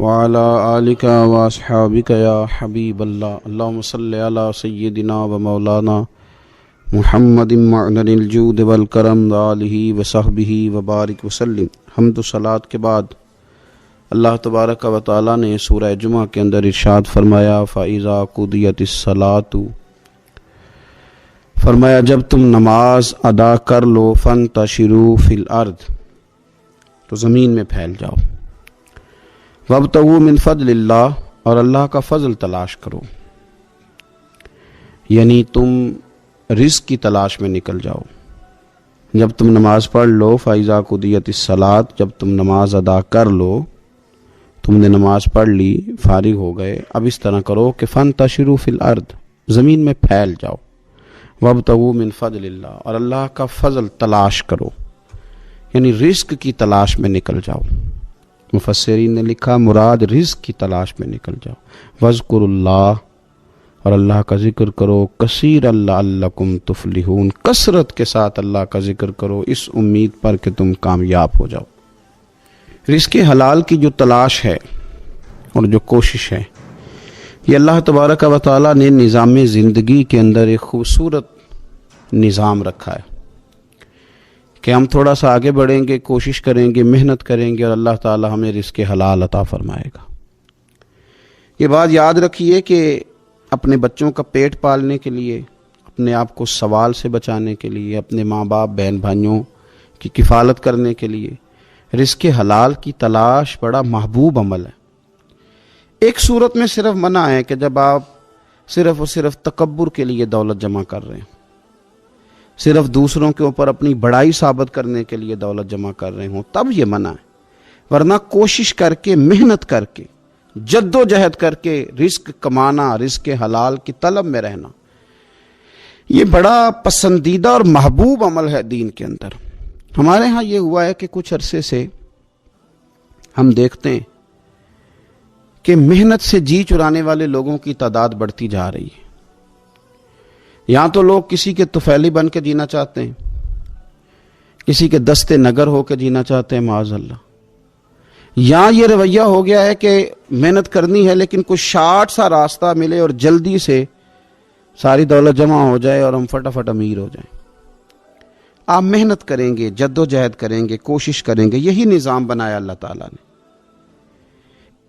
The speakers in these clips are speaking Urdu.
وعلى آلك وأصحابك يا حبيب الله اللهم صل على سيدنا ومولانا محمد معدن الجود والکرم وآلہ وصحبہ وبارک وسلم۔ حمد و صلاۃ کے بعد اللہ تبارک و تعالیٰ نے سورہ جمعہ کے اندر ارشاد فرمایا فَإِذَا قُضِيَتِ الصَّلَاةُ، فرمایا جب تم نماز ادا کر لو فَانْتَشِرُوا فِي الْأَرْضِ، تو زمین میں پھیل جاؤ، وَابْتَغُوا مِنْ فَضْلِ اللَّهِ، اور اللہ کا فضل تلاش کرو، یعنی تم رزق کی تلاش میں نکل جاؤ۔ جب تم نماز پڑھ لو فَإِذَا قُضِيَتِ الصَّلَاةُ، جب تم نماز ادا کر لو، تم نے نماز پڑھ لی، فارغ ہو گئے، اب اس طرح کرو کہ فَانْتَشِرُوا فِي الْأَرْضِ، زمین میں پھیل جاؤ، وَابْتَغُوا مِنْ فَضْلِ اللَّهِ، اور اللہ کا فضل تلاش کرو، یعنی رزق کی تلاش میں نکل جاؤ۔ مفسرین نے لکھا مراد رزق کی تلاش میں نکل جاؤ۔ وَاذْكُرُوا اللَّهَ، اور اللہ کا ذکر کرو، کثیر لعلکم تفلحون، کثرت کے ساتھ اللہ کا ذکر کرو، اس امید پر کہ تم کامیاب ہو جاؤ۔ رزق حلال کی جو تلاش ہے اور جو کوشش ہے، یہ اللہ تبارک و تعالیٰ نے نظام زندگی کے اندر ایک خوبصورت نظام رکھا ہے کہ ہم تھوڑا سا آگے بڑھیں گے، کوشش کریں گے، محنت کریں گے، اور اللہ تعالیٰ ہمیں رزق حلال عطا فرمائے گا۔ یہ بات یاد رکھیے کہ اپنے بچوں کا پیٹ پالنے کے لیے، اپنے آپ کو سوال سے بچانے کے لیے، اپنے ماں باپ بہن بھائیوں کی کفالت کرنے کے لیے رزق حلال کی تلاش بڑا محبوب عمل ہے۔ ایک صورت میں صرف منع ہے کہ جب آپ صرف اور صرف تکبر کے لیے دولت جمع کر رہے ہیں، صرف دوسروں کے اوپر اپنی بڑائی ثابت کرنے کے لیے دولت جمع کر رہے ہوں، تب یہ منع ہے، ورنہ کوشش کر کے، محنت کر کے، جد و جہد کر کے رزق کمانا، رزق حلال کی طلب میں رہنا، یہ بڑا پسندیدہ اور محبوب عمل ہے دین کے اندر۔ ہمارے ہاں یہ ہوا ہے کہ کچھ عرصے سے ہم دیکھتے ہیں کہ محنت سے جی چرانے والے لوگوں کی تعداد بڑھتی جا رہی ہے۔ یہاں تو لوگ کسی کے طفیلی بن کے جینا چاہتے ہیں، کسی کے دستے نگر ہو کے جینا چاہتے ہیں، معاذ اللہ۔ یہاں یہ رویہ ہو گیا ہے کہ محنت کرنی ہے لیکن کچھ شارٹ سا راستہ ملے اور جلدی سے ساری دولت جمع ہو جائے اور ہم فٹافٹ امیر ہو جائیں۔ آپ محنت کریں گے، جد و جہد کریں گے، کوشش کریں گے، یہی نظام بنایا اللہ تعالیٰ نے۔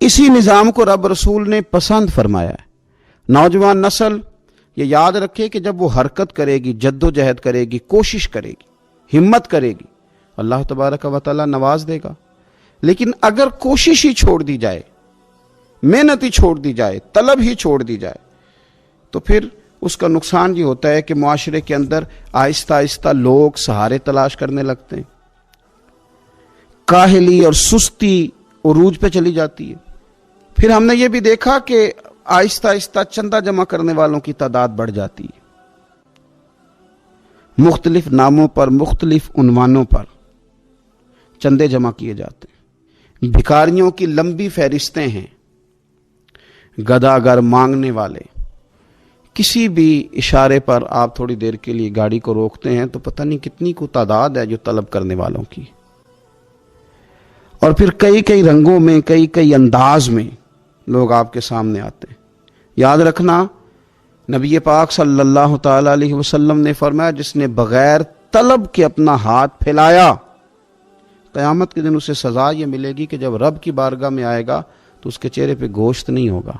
اسی نظام کو رب رسول نے پسند فرمایا ہے۔ نوجوان نسل یہ یاد رکھے کہ جب وہ حرکت کرے گی، جد و جہد کرے گی، کوشش کرے گی، ہمت کرے گی، اللہ تبارک و تعالیٰ نواز دے گا۔ لیکن اگر کوشش ہی چھوڑ دی جائے، محنت ہی چھوڑ دی جائے، طلب ہی چھوڑ دی جائے، تو پھر اس کا نقصان یہ ہوتا ہے کہ معاشرے کے اندر آہستہ آہستہ لوگ سہارے تلاش کرنے لگتے ہیں، کاہلی اور سستی عروج پہ چلی جاتی ہے۔ پھر ہم نے یہ بھی دیکھا کہ آہستہ آہستہ چندہ جمع کرنے والوں کی تعداد بڑھ جاتی ہے، مختلف ناموں پر، مختلف عنوانوں پر چندے جمع کیے جاتے ہیں۔ بھکاریوں کی لمبی فہرستیں ہیں، گداگر مانگنے والے، کسی بھی اشارے پر آپ تھوڑی دیر کے لیے گاڑی کو روکتے ہیں تو پتہ نہیں کتنی کو تعداد ہے جو طلب کرنے والوں کی، اور پھر کئی کئی رنگوں میں، کئی کئی انداز میں لوگ آپ کے سامنے آتے ہیں۔ یاد رکھنا نبی پاک صلی اللہ تعالی علیہ وسلم نے فرمایا جس نے بغیر طلب کے اپنا ہاتھ پھیلایا، قیامت کے دن اسے سزا یہ ملے گی کہ جب رب کی بارگاہ میں آئے گا تو اس کے چہرے پہ گوشت نہیں ہوگا۔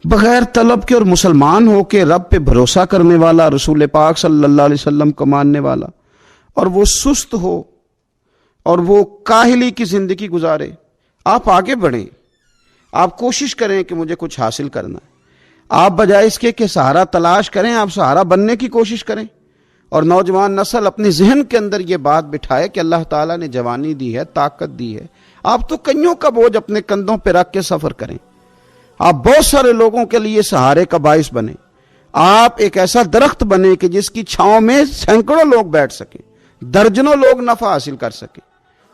بغیر طلب کے اور مسلمان ہو کے رب پہ بھروسہ کرنے والا، رسول پاک صلی اللہ علیہ وسلم کو ماننے والا، اور وہ سست ہو اور وہ کاہلی کی زندگی گزارے، آپ آگے بڑھیں، آپ کوشش کریں کہ مجھے کچھ حاصل کرنا ہے۔ آپ بجائے اس کے کہ سہارا تلاش کریں، آپ سہارا بننے کی کوشش کریں۔ اور نوجوان نسل اپنے ذہن کے اندر یہ بات بٹھائے کہ اللہ تعالیٰ نے جوانی دی ہے، طاقت دی ہے، آپ تو کئیوں کا بوجھ اپنے کندھوں پہ رکھ کے سفر کریں، آپ بہت سارے لوگوں کے لیے سہارے کا باعث بنیں، آپ ایک ایسا درخت بنیں کہ جس کی چھاؤں میں سینکڑوں لوگ بیٹھ سکیں، درجنوں لوگ نفع حاصل کر سکیں۔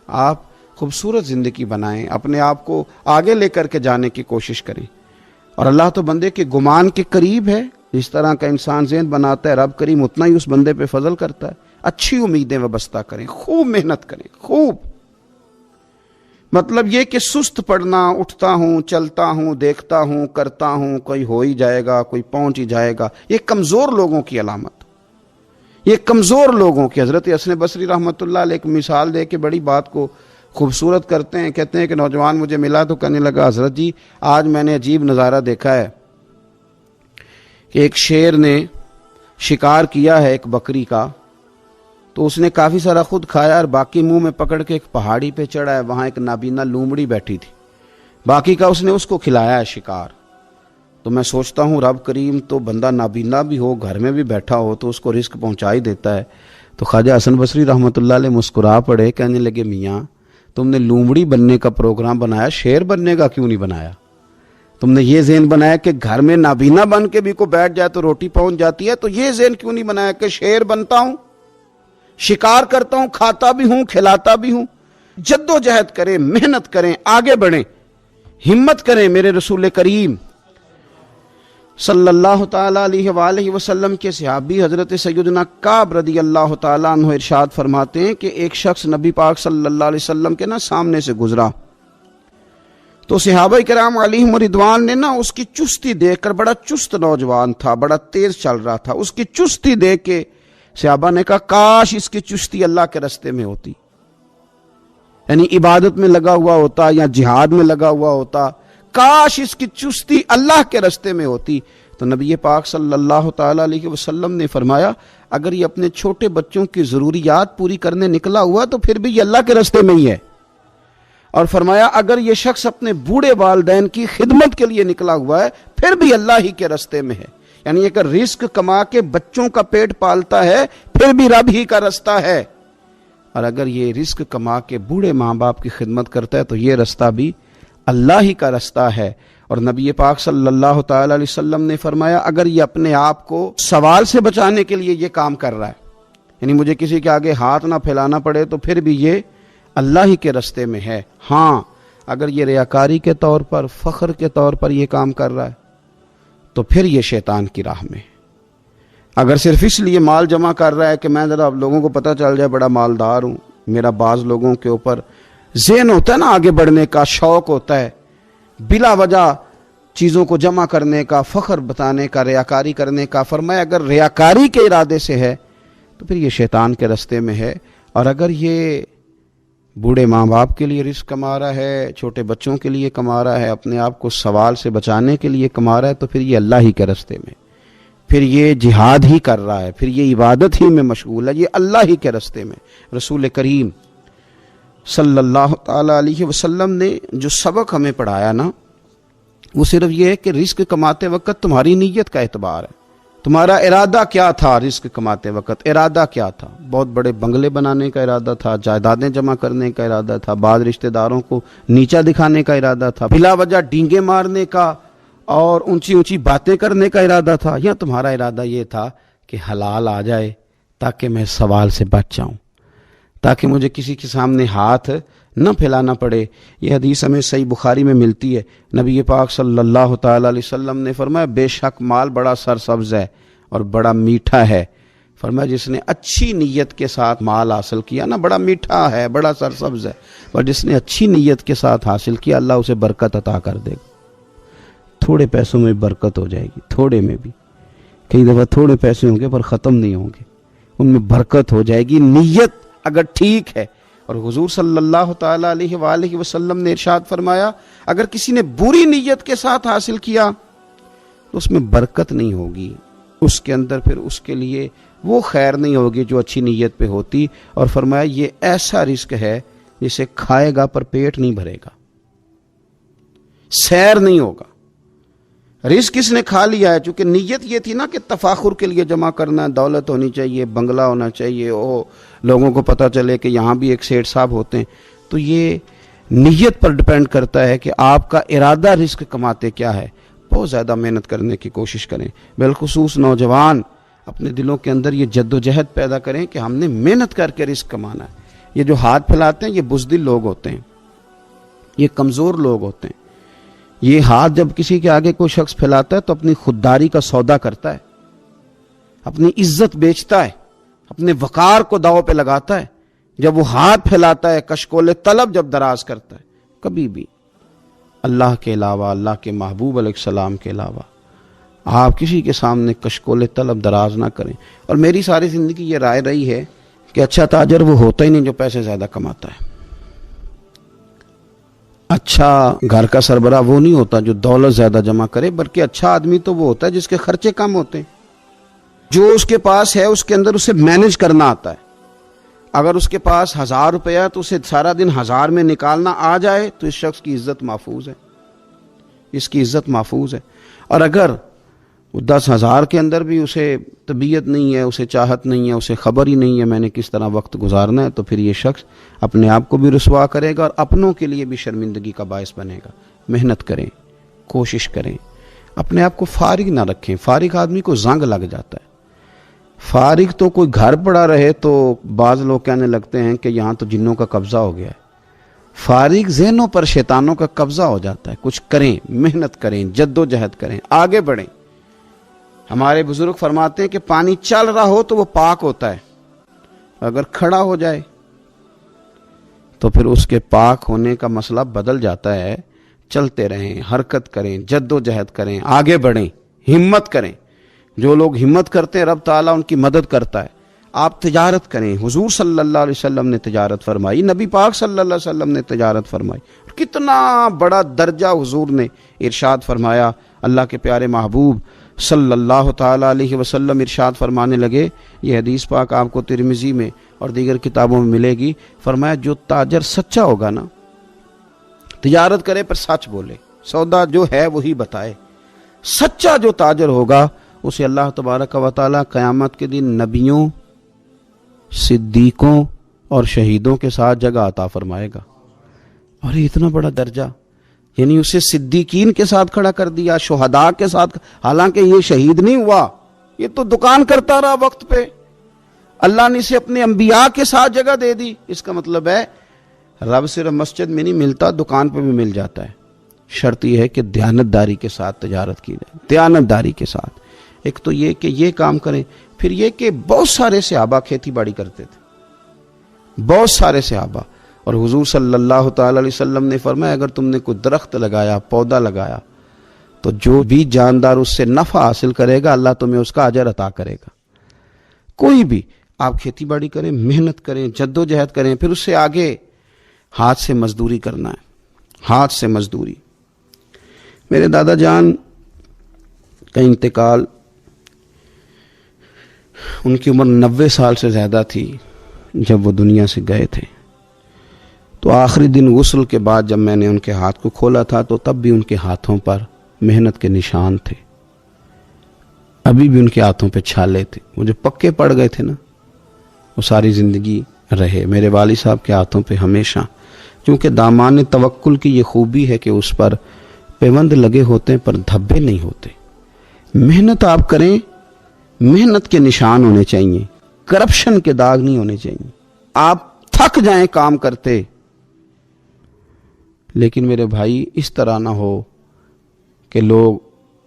آپ خوبصورت زندگی بنائیں، اپنے آپ کو آگے لے کر کے جانے کی کوشش کریں۔ اور اللہ تو بندے کے گمان کے قریب ہے، جس طرح کا انسان ذہن بناتا ہے رب کریم اتنا ہی اس بندے پہ فضل کرتا ہے۔ اچھی امیدیں وابستہ کریں، خوب محنت کریں، خوب مطلب یہ کہ سست پڑنا، اٹھتا ہوں، چلتا ہوں، دیکھتا ہوں، کرتا ہوں، کوئی ہو ہی جائے گا، کوئی پہنچ ہی جائے گا، یہ کمزور لوگوں کی علامت، یہ کمزور لوگوں کی۔ حضرت حسن بصری رحمۃ اللہ علیہ ایک مثال دے کے بڑی بات کو خوبصورت کرتے ہیں۔ کہتے ہیں کہ نوجوان مجھے ملا تو کہنے لگا حضرت جی آج میں نے عجیب نظارہ دیکھا ہے کہ ایک شیر نے شکار کیا ہے ایک بکری کا، تو اس نے کافی سارا خود کھایا اور باقی منہ میں پکڑ کے ایک پہاڑی پہ چڑھا ہے، وہاں ایک نابینا لومڑی بیٹھی تھی، باقی کا اس نے اس کو کھلایا ہے شکار۔ تو میں سوچتا ہوں رب کریم تو بندہ نابینا بھی ہو، گھر میں بھی بیٹھا ہو تو اس کو رزق پہنچا ہی دیتا ہے۔ تو خواجہ حسن بصری رحمۃ اللہ علیہ مسکرا پڑے، کہنے لگے میاں تم نے لومڑی بننے کا پروگرام بنایا، شیر بننے کا کیوں نہیں بنایا؟ تم نے یہ ذہن بنایا کہ گھر میں نابینا بن کے بھی کو بیٹھ جائے تو روٹی پہنچ جاتی ہے، تو یہ ذہن کیوں نہیں بنایا کہ شیر بنتا ہوں، شکار کرتا ہوں، کھاتا بھی ہوں، کھلاتا بھی ہوں۔ جد و جہد کریں، محنت کریں، آگے بڑھیں، ہمت کریں۔ میرے رسول کریم صلی اللہ تعالیٰ علیہ وآلہ وسلم کے صحابی حضرت سیدنا کعب رضی اللہ تعالیٰ عنہ ارشاد فرماتے ہیں کہ ایک شخص نبی پاک صلی اللہ علیہ وسلم کے سامنے سے گزرا، تو صحابہ کرام علیہم رضوان نے اس کی چستی دیکھ کر، بڑا چست نوجوان تھا، بڑا تیز چل رہا تھا، اس کی چستی دیکھ کے صحابہ نے کہا کاش اس کی چستی اللہ کے راستے میں ہوتی، یعنی عبادت میں لگا ہوا ہوتا یا جہاد میں لگا ہوا ہوتا، کاش اس کی چستی اللہ کے راستے میں ہوتی۔ تو نبی پاک صلی اللہ تعالیٰ علیہ وسلم نے فرمایا اگر یہ اپنے چھوٹے بچوں کی ضروریات پوری کرنے نکلا ہوا تو پھر بھی یہ اللہ کے راستے میں ہی ہے، اور فرمایا اگر یہ شخص اپنے بوڑھے والدین کی خدمت کے لیے نکلا ہوا ہے پھر بھی اللہ ہی کے راستے میں ہے، یعنی اگر رزق کما کے بچوں کا پیٹ پالتا ہے پھر بھی رب ہی کا راستہ ہے، اور اگر یہ رزق کما کے بوڑھے ماں باپ کی خدمت کرتا ہے تو یہ راستہ بھی اللہ ہی کا راستہ ہے۔ اور نبی پاک صلی اللہ تعالی علیہ وسلم نے فرمایا اگر یہ اپنے آپ کو سوال سے بچانے کے لیے یہ کام کر رہا ہے، یعنی مجھے کسی کے آگے ہاتھ نہ پھیلانا پڑے، تو پھر بھی یہ اللہ ہی کے راستے میں ہے۔ ہاں اگر یہ ریاکاری کے طور پر، فخر کے طور پر یہ کام کر رہا ہے تو پھر یہ شیطان کی راہ میں۔ اگر صرف اس لیے مال جمع کر رہا ہے کہ میں ذرا لوگوں کو پتہ چل جائے بڑا مالدار ہوں، میرا بعض لوگوں کے اوپر ذہن ہوتا ہے آگے بڑھنے کا، شوق ہوتا ہے بلا وجہ چیزوں کو جمع کرنے کا، فخر بتانے کا، ریاکاری کرنے کا، فرمایا اگر ریاکاری کے ارادے سے ہے تو پھر یہ شیطان کے راستے میں ہے، اور اگر یہ بوڑھے ماں باپ کے لیے رزق کما رہا ہے، چھوٹے بچوں کے لیے کما رہا ہے، اپنے آپ کو سوال سے بچانے کے لیے کما رہا ہے، تو پھر یہ اللہ ہی کے راستے میں، پھر یہ جہاد ہی کر رہا ہے، پھر یہ عبادت ہی میں مشغول ہے، یہ اللہ ہی کے راستے میں۔ رسول کریم صلی اللہ تعالیٰ علیہ وسلم نے جو سبق ہمیں پڑھایا وہ صرف یہ ہے کہ رزق کماتے وقت تمہاری نیت کا اعتبار ہے، تمہارا ارادہ کیا تھا؟ رزق کماتے وقت ارادہ کیا تھا؟ بہت بڑے بنگلے بنانے کا ارادہ تھا، جائیدادیں جمع کرنے کا ارادہ تھا، بعض رشتہ داروں کو نیچا دکھانے کا ارادہ تھا، بلا وجہ ڈینگے مارنے کا اور اونچی اونچی باتیں کرنے کا ارادہ تھا، یا تمہارا ارادہ یہ تھا کہ حلال آ جائے تاکہ میں سوال سے بچ جاؤں، تاکہ مجھے کسی کے سامنے ہاتھ نہ پھیلانا پڑے؟ یہ حدیث ہمیں صحیح بخاری میں ملتی ہے۔ نبی پاک صلی اللہ تعالیٰ علیہ وسلم نے فرمایا بے شک مال بڑا سرسبز ہے اور بڑا میٹھا ہے، فرمایا جس نے اچھی نیت کے ساتھ مال حاصل کیا بڑا میٹھا ہے، بڑا سرسبز ہے، اور جس نے اچھی نیت کے ساتھ حاصل کیا اللہ اسے برکت عطا کر دے گا۔ تھوڑے پیسوں میں برکت ہو جائے گی، تھوڑے میں بھی، کئی دفعہ تھوڑے پیسے ہوں گے پر ختم نہیں ہوں گے، ان میں برکت ہو جائے گی، نیت اگر ٹھیک ہے۔ اور حضور صلی اللہ تعالیٰ علیہ وآلہ وسلم نے ارشاد فرمایا اگر کسی نے بری نیت کے ساتھ حاصل کیا تو اس میں برکت نہیں ہوگی، اس کے اندر پھر اس کے لیے وہ خیر نہیں ہوگی جو اچھی نیت پہ ہوتی، اور فرمایا یہ ایسا رزق ہے جسے کھائے گا پر پیٹ نہیں بھرے گا، سیر نہیں ہوگا۔ رزق کس نے کھا لیا ہے؟ چونکہ نیت یہ تھی کہ تفاخر کے لیے جمع کرنا ہے، دولت ہونی چاہیے، بنگلہ ہونا چاہیے، لوگوں کو پتہ چلے کہ یہاں بھی ایک سیٹ صاحب ہوتے ہیں، تو یہ نیت پر ڈیپینڈ کرتا ہے کہ آپ کا ارادہ رزق کماتے کیا ہے۔ بہت زیادہ محنت کرنے کی کوشش کریں، بالخصوص نوجوان اپنے دلوں کے اندر یہ جد و جہد پیدا کریں کہ ہم نے محنت کر کے رزق کمانا ہے۔ یہ جو ہاتھ پھیلاتے ہیں یہ بزدل لوگ ہوتے ہیں، یہ کمزور لوگ ہوتے ہیں۔ یہ ہاتھ جب کسی کے آگے کوئی شخص پھیلاتا ہے تو اپنی خودداری کا سودا کرتا ہے، اپنی عزت بیچتا ہے، اپنے وقار کو داؤ پہ لگاتا ہے۔ جب وہ ہاتھ پھیلاتا ہے کشکول طلب جب دراز کرتا ہے کبھی بھی اللہ کے علاوہ، اللہ کے محبوب علیہ السلام کے علاوہ آپ کسی کے سامنے کشکول طلب دراز نہ کریں۔ اور میری ساری زندگی یہ رائے رہی ہے کہ اچھا تاجر وہ ہوتا ہی نہیں جو پیسے زیادہ کماتا ہے، اچھا گھر کا سربراہ وہ نہیں ہوتا جو دولت زیادہ جمع کرے، بلکہ اچھا آدمی تو وہ ہوتا ہے جس کے خرچے کم ہوتے ہیں، جو اس کے پاس ہے اس کے اندر اسے مینج کرنا آتا ہے۔ اگر اس کے پاس 1000 روپیہ تو اسے سارا دن 1000 میں نکالنا آ جائے تو اس شخص کی عزت محفوظ ہے، اس کی عزت محفوظ ہے۔ اور اگر 10,000 کے اندر بھی اسے طبیعت نہیں ہے، اسے چاہت نہیں ہے، اسے خبر ہی نہیں ہے میں نے کس طرح وقت گزارنا ہے، تو پھر یہ شخص اپنے آپ کو بھی رسوا کرے گا اور اپنوں کے لیے بھی شرمندگی کا باعث بنے گا۔ محنت کریں، کوشش کریں، اپنے آپ کو فارغ نہ رکھیں۔ فارغ آدمی کو زنگ لگ جاتا ہے۔ فارغ تو کوئی گھر پڑا رہے تو بعض لوگ کہنے لگتے ہیں کہ یہاں تو جنوں کا قبضہ ہو گیا ہے۔ فارغ ذہنوں پر شیطانوں کا قبضہ ہو جاتا ہے۔ کچھ کریں، محنت کریں، جد و جہد کریں، آگے بڑھیں۔ ہمارے بزرگ فرماتے ہیں کہ پانی چل رہا ہو تو وہ پاک ہوتا ہے، اگر کھڑا ہو جائے تو پھر اس کے پاک ہونے کا مسئلہ بدل جاتا ہے۔ چلتے رہیں، حرکت کریں، جد و جہد کریں، آگے بڑھیں، ہمت کریں۔ جو لوگ ہمت کرتے ہیں رب تعالیٰ ان کی مدد کرتا ہے۔ آپ تجارت کریں، حضور صلی اللہ علیہ وسلم نے تجارت فرمائی، نبی پاک صلی اللہ علیہ وسلم نے تجارت فرمائی، کتنا بڑا درجہ حضور نے ارشاد فرمایا۔ اللہ کے پیارے محبوب صلی اللہ تعالیٰ علیہ وسلم ارشاد فرمانے لگے، یہ حدیث پاک آپ کو ترمذی میں اور دیگر کتابوں میں ملے گی، فرمایا جو تاجر سچا ہوگا نا، تجارت کرے پر سچ بولے، سودا جو ہے وہی بتائے، سچا جو تاجر ہوگا اسے اللہ تبارک و تعالیٰ قیامت کے دن نبیوں، صدیقوں اور شہیدوں کے ساتھ جگہ عطا فرمائے گا۔ اور یہ اتنا بڑا درجہ، یعنی اسے صدیقین کے ساتھ کھڑا کر دیا، شہداء کے ساتھ، حالانکہ یہ شہید نہیں ہوا، یہ تو دکان کرتا رہا وقت پہ، اللہ نے اسے اپنے انبیاء کے ساتھ جگہ دے دی۔ اس کا مطلب ہے رب صرف مسجد میں نہیں ملتا، دکان پہ بھی مل جاتا ہے۔ شرط یہ ہے کہ دیانتداری کے ساتھ تجارت کی جائے، دیانتداری کے ساتھ۔ ایک تو یہ کہ یہ کام کریں، پھر یہ کہ بہت سارے صحابہ کھیتی باڑی کرتے تھے، بہت سارے صحابہ، اور حضور صلی اللہ تعالی علیہ وسلم نے فرمایا اگر تم نے کوئی درخت لگایا، پودا لگایا، تو جو بھی جاندار اس سے نفع حاصل کرے گا اللہ تمہیں اس کا اجر عطا کرے گا۔ کوئی بھی آپ کھیتی باڑی کریں، محنت کریں، جد و جہد کریں، پھر اس سے آگے ہاتھ سے مزدوری کرنا ہے، ہاتھ سے مزدوری۔ میرے دادا جان کا انتقال، ان کی عمر 90 سال سے زیادہ تھی جب وہ دنیا سے گئے تھے۔ تو آخری دن غسل کے بعد جب میں نے ان کے ہاتھ کو کھولا تھا تو تب بھی ان کے ہاتھوں پر محنت کے نشان تھے، ابھی بھی ان کے ہاتھوں پہ چھالے تھے، وہ جو پکے پڑ گئے تھے نا وہ ساری زندگی رہے میرے والد صاحب کے ہاتھوں پہ ہمیشہ۔ کیونکہ دامان توکل کی یہ خوبی ہے کہ اس پر پیوند لگے ہوتے ہیں پر دھبے نہیں ہوتے۔ محنت آپ کریں، محنت کے نشان ہونے چاہیے، کرپشن کے داغ نہیں ہونے چاہیے۔ آپ تھک جائیں کام کرتے، لیکن میرے بھائی اس طرح نہ ہو کہ لوگ،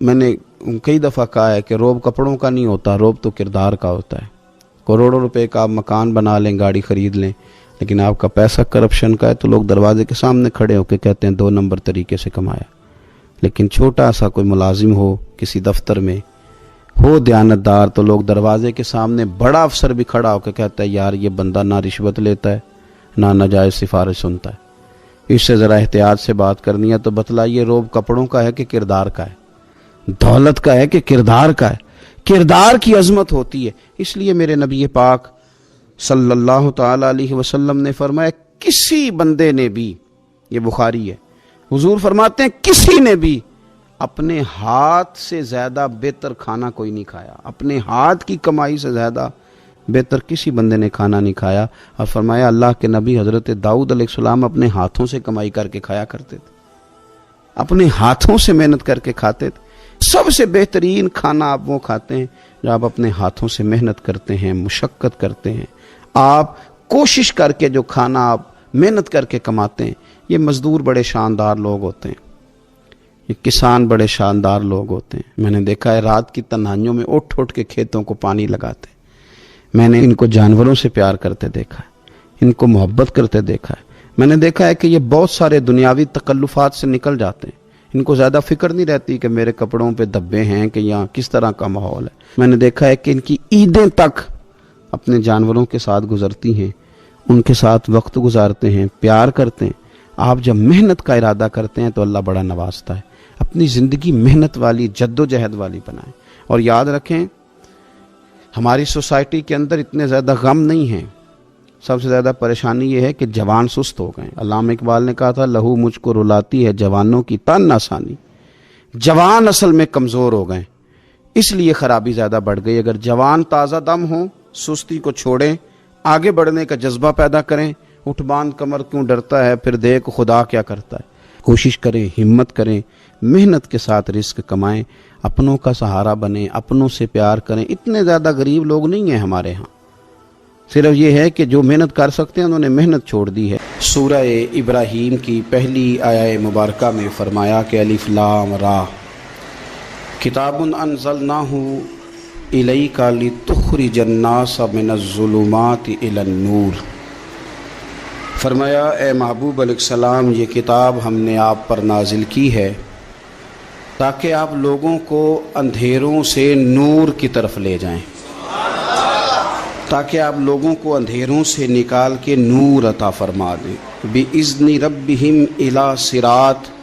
میں نے کئی دفعہ کہا ہے کہ روب کپڑوں کا نہیں ہوتا، روب تو کردار کا ہوتا ہے۔ کروڑوں روپے کا آپ مکان بنا لیں، گاڑی خرید لیں، لیکن آپ کا پیسہ کرپشن کا ہے تو لوگ دروازے کے سامنے کھڑے ہو کے کہتے ہیں 2 نمبر طریقے سے کمایا۔ لیکن چھوٹا سا کوئی ملازم ہو کسی دفتر میں، ہو دیانتدار، تو لوگ دروازے کے سامنے بڑا افسر بھی کھڑا ہو کے کہتا ہے یار یہ بندہ نہ رشوت لیتا ہے نہ ناجائز سفارش سنتا ہے، اس سے ذرا احتیاط سے بات کرنی ہے۔ تو بتلائیے روب کپڑوں کا ہے کہ کردار کا ہے، دولت کا ہے کہ کردار کا ہے؟ کردار کی عظمت ہوتی ہے۔ اس لیے میرے نبی پاک صلی اللہ تعالی علیہ وسلم نے فرمایا کسی بندے نے بھی، یہ بخاری ہے، حضور فرماتے ہیں کسی نے بھی اپنے ہاتھ سے زیادہ بہتر کھانا کوئی نہیں کھایا، اپنے ہاتھ کی کمائی سے زیادہ بہتر کسی بندے نے کھانا نہیں کھایا۔ اور فرمایا اللہ کے نبی حضرت داؤد علیہ السلام اپنے ہاتھوں سے کمائی کر کے کھایا کرتے تھے، اپنے ہاتھوں سے محنت کر کے کھاتے تھے۔ سب سے بہترین کھانا آپ وہ کھاتے ہیں جو آپ اپنے ہاتھوں سے محنت کرتے ہیں، مشقت کرتے ہیں، آپ کوشش کر کے جو کھانا آپ محنت کر کے کماتے ہیں۔ یہ مزدور بڑے شاندار لوگ ہوتے ہیں، یہ کسان بڑے شاندار لوگ ہوتے ہیں۔ میں نے دیکھا ہے رات کی تنہائیوں میں اٹھ اٹھ کے کھیتوں کو پانی لگاتے ہیں۔ میں نے ان کو جانوروں سے پیار کرتے دیکھا ہے، ان کو محبت کرتے دیکھا ہے۔ میں نے دیکھا ہے کہ یہ بہت سارے دنیاوی تکلفات سے نکل جاتے ہیں، ان کو زیادہ فکر نہیں رہتی کہ میرے کپڑوں پہ دھبے ہیں کہ یہاں کس طرح کا ماحول ہے۔ میں نے دیکھا ہے کہ ان کی عیدیں تک اپنے جانوروں کے ساتھ گزرتی ہیں، ان کے ساتھ وقت گزارتے ہیں، پیار کرتے ہیں۔ آپ جب محنت کا ارادہ کرتے ہیں تو اللہ بڑا نوازتا ہے۔ اپنی زندگی محنت والی، جد و جہد والی بنائیں، اور یاد رکھیں ہماری سوسائٹی کے اندر اتنے زیادہ غم نہیں ہیں، سب سے زیادہ پریشانی یہ ہے کہ جوان سست ہو گئے۔ علامہ اقبال نے کہا تھا لہو مجھ کو رلاتی ہے جوانوں کی تن آسانی۔ جوان اصل میں کمزور ہو گئے، اس لیے خرابی زیادہ بڑھ گئی۔ اگر جوان تازہ دم ہوں، سستی کو چھوڑیں، آگے بڑھنے کا جذبہ پیدا کریں۔ اٹھ باندھ کمر کیوں ڈرتا ہے، پھر دیکھ خدا کیا کرتا ہے۔ کوشش کریں، ہمت کریں، محنت کے ساتھ رزق کمائیں، اپنوں کا سہارا بنیں، اپنوں سے پیار کریں۔ اتنے زیادہ غریب لوگ نہیں ہیں ہمارے ہاں، صرف یہ ہے کہ جو محنت کر سکتے ہیں انہوں نے محنت چھوڑ دی ہے۔ سورہ ابراہیم کی پہلی آیہ مبارکہ میں فرمایا کہ الف لام را کتاب انزلناہ الیک لتخرج الناس من الظلمات الی النور۔ فرمایا اے محبوب علیہ السلام، یہ کتاب ہم نے آپ پر نازل کی ہے تاکہ آپ لوگوں کو اندھیروں سے نور کی طرف لے جائیں، تاکہ آپ لوگوں کو اندھیروں سے نکال کے نور عطا فرما دیں۔ بِإِذْنِ رَبِّهِمْ إِلَى صِرَاط،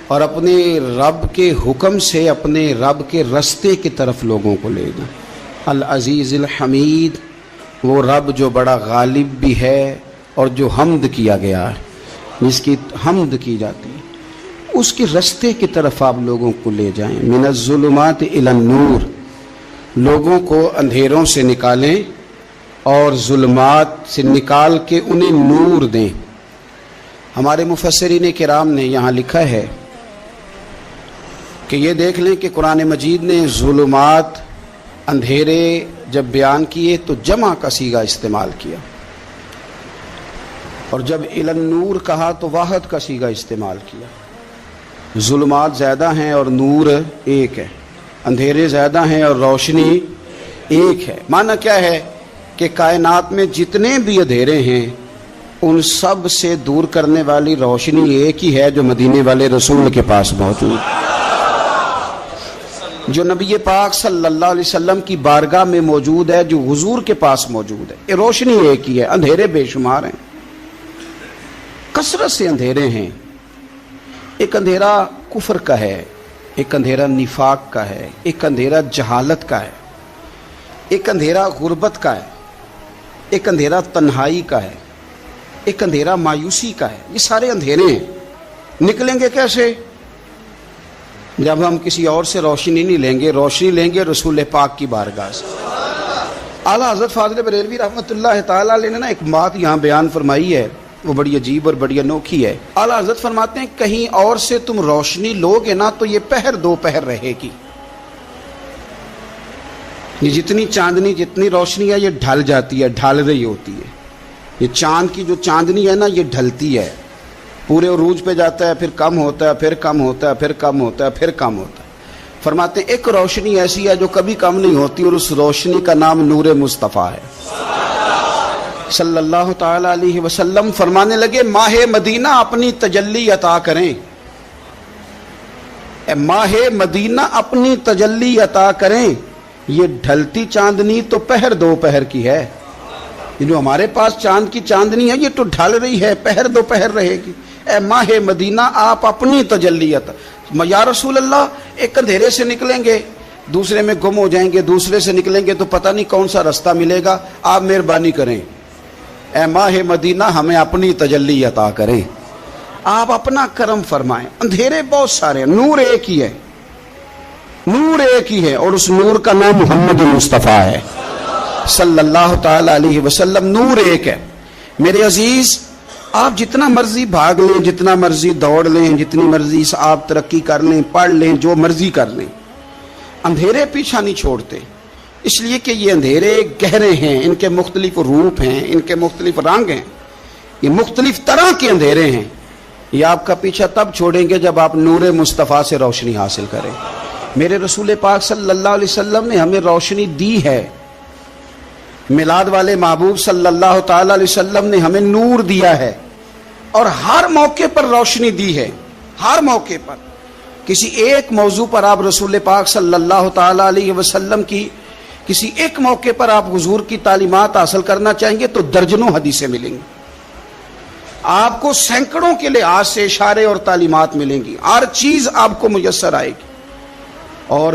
اور اپنے رب کے حکم سے اپنے رب کے رستے کی طرف لوگوں کو لے جائیں۔ العزیز الحمید، وہ رب جو بڑا غالب بھی ہے اور جو حمد کیا گیا ہے، جس کی حمد کی جاتی ہے، اس کے رستے کی طرف آپ لوگوں کو لے جائیں۔ من الظلمات الی النور، لوگوں کو اندھیروں سے نکالیں اور ظلمات سے نکال کے انہیں نور دیں۔ ہمارے مفسرین کرام نے یہاں لکھا ہے کہ یہ دیکھ لیں کہ قرآن مجید نے ظلمات، اندھیرے جب بیان کیے تو جمع کا صیغہ استعمال کیا، اور جب الی النور کہا تو واحد کا صیغہ استعمال کیا۔ ظلمات زیادہ ہیں اور نور ایک ہے، اندھیرے زیادہ ہیں اور روشنی ایک ہے۔ معنی کیا ہے کہ کائنات میں جتنے بھی اندھیرے ہیں ان سب سے دور کرنے والی روشنی ایک ہی ہے جو مدینے والے رسول کے پاس موجود ہے، جو نبی پاک صلی اللہ علیہ وسلم کی بارگاہ میں موجود ہے، جو حضور کے پاس موجود ہے۔ یہ روشنی ایک ہی ہے، اندھیرے بے شمار ہیں، کثرت سے اندھیرے ہیں۔ ایک اندھیرا کفر کا ہے، ایک اندھیرا نفاق کا ہے، ایک اندھیرا جہالت کا ہے، ایک اندھیرا غربت کا ہے، ایک اندھیرا تنہائی کا ہے، ایک اندھیرا مایوسی کا ہے۔ یہ سارے اندھیرے ہیں۔ نکلیں گے کیسے؟ جب ہم کسی اور سے روشنی نہیں لیں گے، روشنی لیں گے رسول پاک کی بارگاہ سے۔ اعلیٰ حضرت فاضل بریلوی رحمۃ اللہ تعالیٰ علیہ نے نا ایک بات یہاں بیان فرمائی ہے، وہ بڑی عجیب اور بڑی انوکھی ہے۔ اعلیٰ حضرت فرماتے ہیں کہیں اور سے تم روشنی لو گے نا تو یہ پہر دو پہر رہے گی۔ یہ جتنی چاندنی، جتنی روشنی ہے، یہ ڈھل جاتی ہے، ڈھل رہی ہوتی ہے۔ یہ چاند کی جو چاندنی ہے نا، یہ ڈھلتی ہے، پورے عروج پہ جاتا ہے، پھر کم ہوتا ہے، پھر کم ہوتا ہے، پھر کم ہوتا ہے، پھر کم ہوتا ہے۔ فرماتے ہیں ایک روشنی ایسی ہے جو کبھی کم نہیں ہوتی، اور اس روشنی کا نام نور مصطفیٰ ہے صلی اللہ تعالی علیہ وسلم۔ فرمانے لگے ماہ مدینہ اپنی تجلی عطا کریں، اے ماہ مدینہ اپنی تجلی عطا کریں۔ یہ ڈھلتی چاندنی تو پہر دو پہر کی ہے، یہ جو ہمارے پاس چاند کی چاندنی ہے یہ تو ڈھل رہی ہے، پہر دو پہر رہے گی۔ اے ماہ مدینہ آپ اپنی تجلی عطا، یا رسول اللہ ایک اندھیرے سے نکلیں گے دوسرے میں گم ہو جائیں گے، دوسرے سے نکلیں گے تو پتہ نہیں کون سا رستہ ملے گا، آپ مہربانی کریں، اے ماہ مدینہ ہمیں اپنی تجلی عطا کریں، آپ اپنا کرم فرمائیں۔ اندھیرے بہت سارے ہیں، نور ایک ہی ہے، نور ایک ہی ہے، اور اس نور کا نام محمد مصطفیٰ ہے صلی اللہ تعالی علیہ وسلم۔ نور ایک ہے۔ میرے عزیز، آپ جتنا مرضی بھاگ لیں، جتنا مرضی دوڑ لیں، جتنی مرضی آپ ترقی کر لیں، پڑھ لیں، جو مرضی کر لیں، اندھیرے پیچھا نہیں چھوڑتے، اس لیے کہ یہ اندھیرے گہرے ہیں، ان کے مختلف روپ ہیں، ان کے مختلف رنگ ہیں، یہ مختلف طرح کے اندھیرے ہیں۔ یہ آپ کا پیچھا تب چھوڑیں گے جب آپ نور مصطفیٰ سے روشنی حاصل کریں۔ میرے رسول پاک صلی اللہ علیہ وسلم نے ہمیں روشنی دی ہے، میلاد والے محبوب صلی اللہ تعالی علیہ وسلم نے ہمیں نور دیا ہے، اور ہر موقع پر روشنی دی ہے، ہر موقع پر۔ کسی ایک موضوع پر آپ رسول پاک صلی اللہ تعالی علیہ وسلم کی کسی ایک موقع پر آپ حضور کی تعلیمات حاصل کرنا چاہیں گے تو درجنوں حدیثیں ملیں گی، آپ کو سینکڑوں کے لحاظ سے اشارے اور تعلیمات ملیں گی، ہر چیز آپ کو میسر آئے گی اور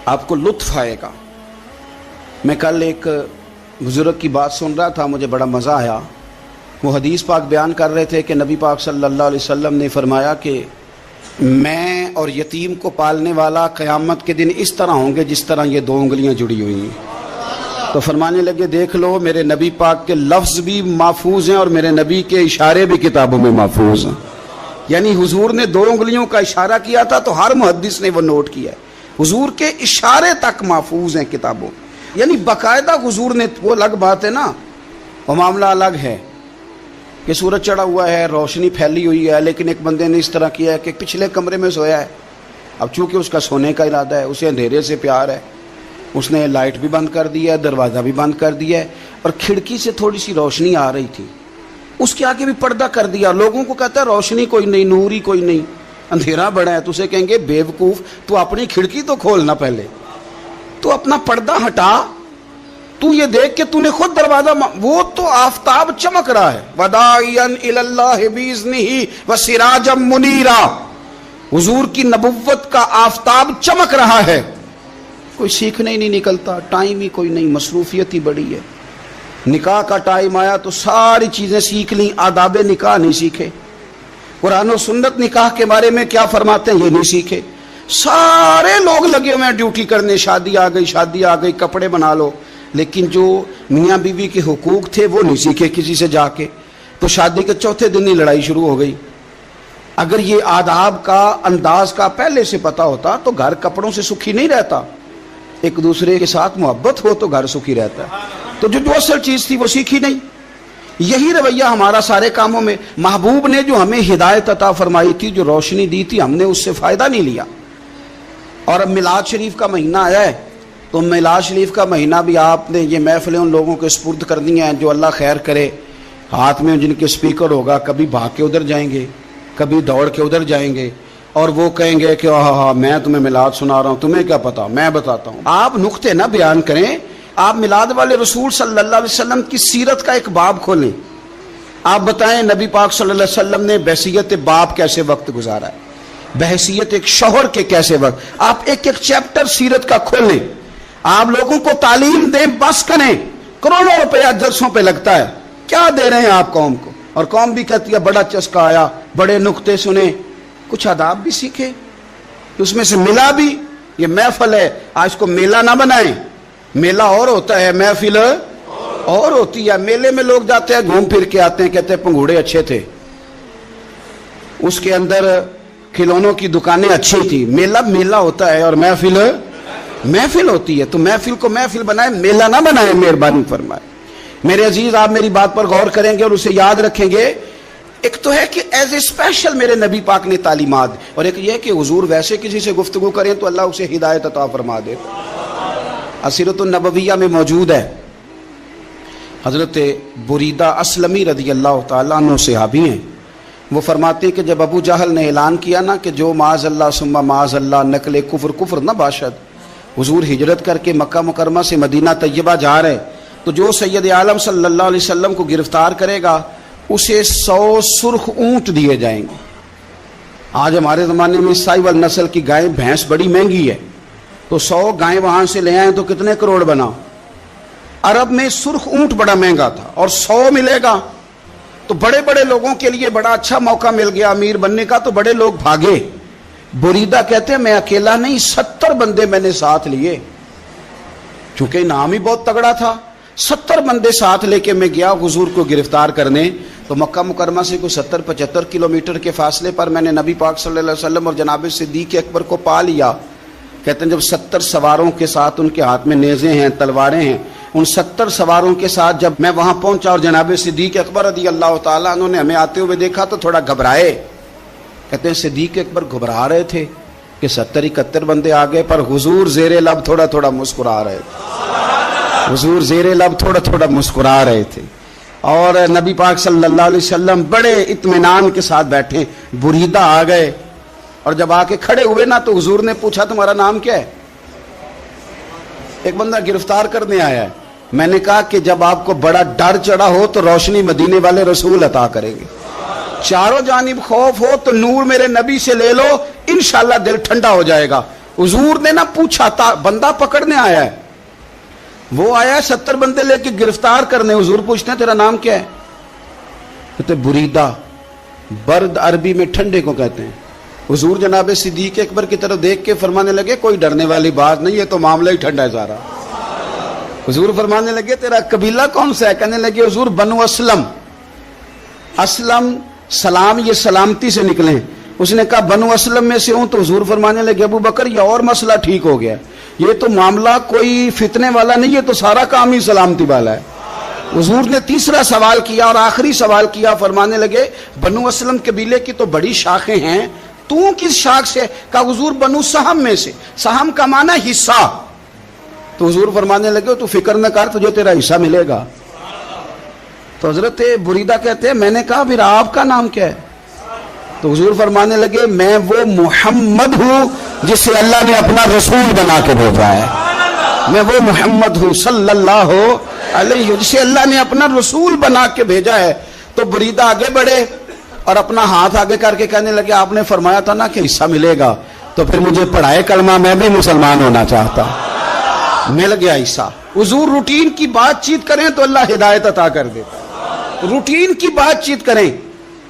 آپ کو لطف آئے گا۔ میں کل ایک بزرگ کی بات سن رہا تھا، مجھے بڑا مزہ آیا۔ وہ حدیث پاک بیان کر رہے تھے کہ نبی پاک صلی اللہ علیہ وسلم نے فرمایا کہ میں اور یتیم کو پالنے والا قیامت کے دن اس طرح ہوں گے جس طرح یہ دو انگلیاں جڑی ہوئی ہیں۔ تو فرمانے لگے دیکھ لو میرے نبی پاک کے لفظ بھی محفوظ ہیں اور میرے نبی کے اشارے بھی کتابوں میں محفوظ ہیں۔ یعنی حضور نے دو انگلیوں کا اشارہ کیا تھا تو ہر محدث نے وہ نوٹ کیا ہے، حضور کے اشارے تک محفوظ ہیں کتابوں، یعنی باقاعدہ حضور نے، وہ الگ بات ہے نا، وہ معاملہ الگ ہے کہ سورج چڑھا ہوا ہے، روشنی پھیلی ہوئی ہے، لیکن ایک بندے نے اس طرح کیا ہے کہ پچھلے کمرے میں سویا ہے، اب چونکہ اس کا سونے کا ارادہ ہے، اسے اندھیرے سے پیار ہے، اس نے لائٹ بھی بند کر دیا ہے، دروازہ بھی بند کر دیا ہے، اور کھڑکی سے تھوڑی سی روشنی آ رہی تھی، اس کے آگے بھی پردہ کر دیا، لوگوں کو کہتا ہے روشنی کوئی نہیں، نور ہی کوئی نہیں، اندھیرا بڑا ہے، تو اسے کہیں گے بیوقوف، تو اپنی کھڑکی تو کھولنا پہلے، تو اپنا پردہ ہٹا، تو یہ دیکھ کہ تو نے خود دروازہ، وہ تو آفتاب چمک رہا ہے، وداعیا الی اللہ باذنہ وسراجا منیرا، حضور کی نبوت کا آفتاب چمک رہا ہے، کوئی سیکھنے ہی نہیں نکلتا، ٹائم ہی کوئی نہیں، مصروفیت ہی بڑی ہے۔ نکاح کا ٹائم آیا تو ساری چیزیں سیکھ لیں، آداب نکاح نہیں سیکھے، قرآن و سنت نکاح کے بارے میں کیا فرماتے ہیں یہ نہیں سیکھے، سارے لوگ لگے ہوئے ہیں ڈیوٹی کرنے، شادی آ گئی، شادی آ گئی، کپڑے بنا لو، لیکن جو میاں بیوی کے حقوق تھے وہ نہیں سیکھے کسی سے جا کے، تو شادی کے چوتھے دن ہی لڑائی شروع ہو گئی۔ اگر یہ آداب کا، انداز کا پہلے سے پتا ہوتا تو گھر کپڑوں سے سکھی نہیں رہتا، ایک دوسرے کے ساتھ محبت ہو تو گھر سکھی رہتا ہے، تو جو اصل چیز تھی وہ سیکھی نہیں۔ یہی رویہ ہمارا سارے کاموں میں، محبوب نے جو ہمیں ہدایت عطا فرمائی تھی، جو روشنی دی تھی، ہم نے اس سے فائدہ نہیں لیا۔ اور اب میلاد شریف کا مہینہ آیا ہے تو میلاد شریف کا مہینہ بھی آپ نے یہ محفلیں ان لوگوں کے سپرد کرنی ہیں جو اللہ خیر کرے، ہاتھ میں جن کے سپیکر ہوگا، کبھی بھاگ کے ادھر جائیں گے، کبھی دوڑ کے ادھر جائیں گے، اور وہ کہیں گے کہ ہاں میں تمہیں میلاد سنا رہا ہوں، تمہیں کیا پتا، میں بتاتا ہوں۔ آپ نقطے نہ بیان کریں، آپ میلاد والے رسول صلی اللہ علیہ وسلم کی سیرت کا ایک باب کھولیں، آپ بتائیں نبی پاک صلی اللہ علیہ وسلم نے بحیثیت باپ کیسے وقت گزارا ہے، بحیثیت ایک شوہر کے کیسے وقت، آپ ایک ایک چیپٹر سیرت کا کھولیں، آپ لوگوں کو تعلیم دیں، بس کریں، کروڑوں روپیہ درسوں پہ لگتا ہے، کیا دے رہے ہیں آپ قوم کو، اور قوم بھی کہتی ہے بڑا چسکا آیا، بڑے نقطے سنے، کچھ آداب بھی سیکھے، اس میں سے ملا بھی، یہ محفل ہے، آج کو میلہ نہ بنائیں، میلہ اور ہوتا ہے، محفل اور ہوتی ہے۔ میلے میں لوگ جاتے ہیں، گھوم پھر کے آتے ہیں، کہتے ہیں پنگوڑے اچھے تھے، اس کے اندر کھلونوں کی دکانیں اچھی تھی، میلہ میلہ ہوتا ہے اور محفل ہوتی ہے، تو محفل کو محفل بنائیں، میلہ نہ بنائیں، مہربانی فرمائے۔ میرے عزیز، آپ میری بات پر غور کریں گے اور اسے یاد رکھیں گے، ایک تو ہے کہ ایز اے اسپیشل میرے نبی پاک نے تعلیمات، اور ایک یہ کہ حضور ویسے کسی سے گفتگو کریں تو اللہ اسے ہدایت عطا فرما دے۔ سیرت النبویہ میں موجود ہے، حضرت بریدہ اسلمی رضی اللہ تعالیٰ عنہ صحابی ہیں، وہ فرماتے ہیں کہ جب ابو جہل نے اعلان کیا نا کہ جو معاذ اللہ ثم معاذ اللہ نقل کفر نہ باشد، حضور ہجرت کر کے مکہ مکرمہ سے مدینہ طیبہ جا رہے، تو جو سید عالم صلی اللہ علیہ وسلم کو گرفتار کرے گا اسے 100 سرخ اونٹ دیے جائیں گے۔ آج ہمارے زمانے میں سائیول نسل کی گائے بھینس بڑی مہنگی ہے، تو 100 گائیں وہاں سے لے آئیں تو کتنے کروڑ بنا۔ عرب میں سرخ اونٹ بڑا مہنگا تھا، اور 100 ملے گا تو بڑے بڑے لوگوں کے لیے بڑا اچھا موقع مل گیا امیر بننے کا، تو بڑے لوگ بھاگے۔ بریدہ کہتے ہیں میں اکیلا نہیں، 70 بندے میں نے ساتھ لیے، چونکہ انعام ہی بہت تگڑا تھا، 70 بندے ساتھ لے کے میں گیا حضور کو گرفتار کرنے۔ تو مکہ مکرمہ سے کوئی 70-75 کلومیٹر کے فاصلے پر میں نے نبی پاک صلی اللہ علیہ وسلم اور جناب صدیق اکبر کو پا لیا۔ کہتے ہیں جب 70 سواروں کے ساتھ، ان کے ہاتھ میں نیزے ہیں، تلواریں ہیں، ان 70 سواروں کے ساتھ جب میں وہاں پہنچا اور جناب صدیق اکبر رضی اللہ تعالیٰ عنہ نے ہمیں آتے ہوئے دیکھا تو تھوڑا گھبرائے۔ کہتے ہیں صدیق اکبر گھبرا رہے تھے کہ 70-71 بندے آ گئے، پر حضور زیر لب تھوڑا تھوڑا مسکرا رہے تھے، حضور زیر لب تھوڑا تھوڑا مسکرا رہے تھے۔ اور نبی پاک صلی اللہ علیہ وسلم بڑے اطمینان کے ساتھ بیٹھے. بریدہ آ گئے اور جب آ کے کھڑے ہوئے نا تو حضور نے پوچھا تمہارا نام کیا ہے؟ ایک بندہ گرفتار کرنے آیا ہے. میں نے کہا کہ جب آپ کو بڑا ڈر چڑھا ہو تو روشنی مدینے والے رسول عطا کریں گے. چاروں جانب خوف ہو تو نور میرے نبی سے لے لو، انشاءاللہ دل ٹھنڈا ہو جائے گا. حضور نے نہ پوچھا تھا، بندہ پکڑنے آیا ہے، وہ آیا 70 بندے لے کے گرفتار کرنے. حضور پوچھتے ہیں تیرا نام کیا ہے؟ کہتے بریدہ. برد عربی میں ٹھنڈے کو کہتے ہیں. حضور جناب صدیق اکبر کی طرف دیکھ کے فرمانے لگے کوئی ڈرنے والی بات نہیں، یہ تو معاملہ ہی ٹھنڈا ہے سارا. حضور فرمانے لگے تیرا قبیلہ کون سا ہے؟ کہنے لگے حضور بنو اسلم. اسلم سلام، یہ سلامتی سے نکلے ہیں. اس نے کہا بنو اسلم میں سے ہوں. تو حضور فرمانے لگے ابو بکر یہ اور مسئلہ ٹھیک ہو گیا، یہ تو معاملہ کوئی فتنے والا نہیں، یہ تو سارا کام ہی سلامتی والا ہے. حضور نے تیسرا سوال کیا اور آخری سوال کیا. فرمانے لگے بنو اسلم قبیلے کی تو بڑی شاخیں ہیں، تو کس شاخ سے؟ کہا حضور بنو سہم میں سے. سہم کا معنی حصہ. تو حضور فرمانے لگے تو فکر نہ کر، تجھے تیرا حصہ ملے گا. تو حضرت بریدہ کہتے ہیں میں نے کہا پھر آپ کا نام کیا ہے؟ تو حضور فرمانے لگے میں وہ محمد ہوں جسے اللہ نے اپنا رسول بنا کے بھیجا ہے. میں وہ محمد ہوں صلی اللہ علیہ جسے اللہ نے اپنا رسول بنا کے بھیجا ہے. تو بریدہ آگے بڑھے اور اپنا ہاتھ آگے کر کے کہنے لگے آپ نے فرمایا تھا نا کہ حصہ ملے گا، تو پھر مجھے پڑھائے کلمہ، میں بھی مسلمان ہونا چاہتا. مل گیا حصہ. حضور روٹین کی بات چیت کریں تو اللہ ہدایت عطا کر دیتا. روٹین کی بات چیت کریں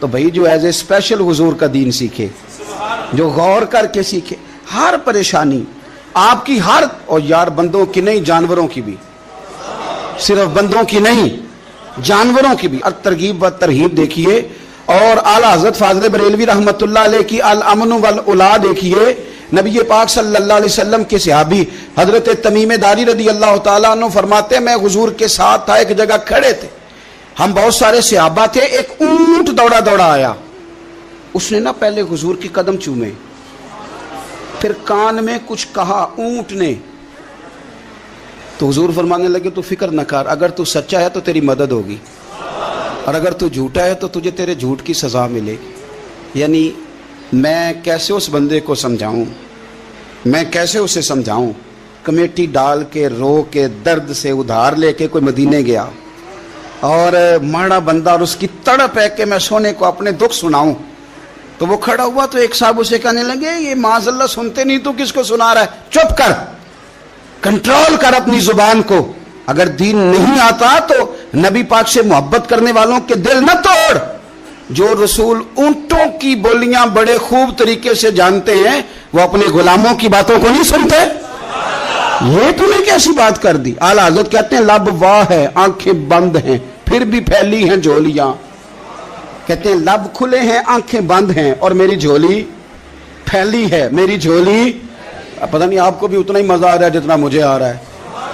تو بھائی جو ایز اے اسپیشل حضور کا دین سیکھے، جو غور کر کے سیکھے. ہر پریشانی آپ کی، ہر، اور یار بندوں کی نہیں جانوروں کی بھی، صرف بندوں کی نہیں جانوروں کی بھی. ترغیب و ترہیب دیکھیے. اور اعلیٰ حضرت فاضل بریلوی رحمۃ اللہ علیہ کی الامن والاولا دیکھیے. نبی پاک صلی اللہ علیہ وسلم کے صحابی حضرت تمیم داری رضی اللہ تعالیٰ عنہ فرماتے ہیں میں حضور کے ساتھ تھا، ایک جگہ کھڑے تھے، ہم بہت سارے صحابہ تھے. ایک اونٹ دوڑا دوڑا آیا. اس نے نا پہلے حضور کی قدم چومے، پھر کان میں کچھ کہا اونٹ نے. تو حضور فرمانے لگے تو فکر نہ کر، اگر تو سچا ہے تو تیری مدد ہوگی، اور اگر تو جھوٹا ہے تو تجھے تیرے جھوٹ کی سزا ملے گی. یعنی میں کیسے اس بندے کو سمجھاؤں، میں کیسے اسے سمجھاؤں. کمیٹی ڈال کے رو کے درد سے ادھار لے کے کوئی مدینے گیا، اور ماڑا بندہ، اور اس کی تڑپ ہے کہ میں سونے کو اپنے دکھ سناؤں. تو وہ کھڑا ہوا تو ایک صاحب اسے کہنے لگے یہ معاذ اللہ سنتے نہیں تو کس کو سنا رہا ہے؟ چپ کر، کنٹرول کر اپنی زبان کو. اگر دین نہیں آتا تو نبی پاک سے محبت کرنے والوں کے دل نہ توڑ. جو رسول اونٹوں کی بولیاں بڑے خوب طریقے سے جانتے ہیں وہ اپنے غلاموں کی باتوں کو نہیں سنتے. یہ تم نے کیسی بات کر دی؟ اعلیٰ حضرت کہتے ہیں لب واہ ہے، آنکھیں بند ہیں، پھر بھی پھیلی ہیں جھولیاں. کہتے ہیں لب کھلے ہیں، آنکھیں بند ہیں، اور میری جھولی پھیلی ہے. میری جھولی، پتہ نہیں آپ کو بھی اتنا ہی مزہ آ رہا ہے جتنا مجھے آ رہا ہے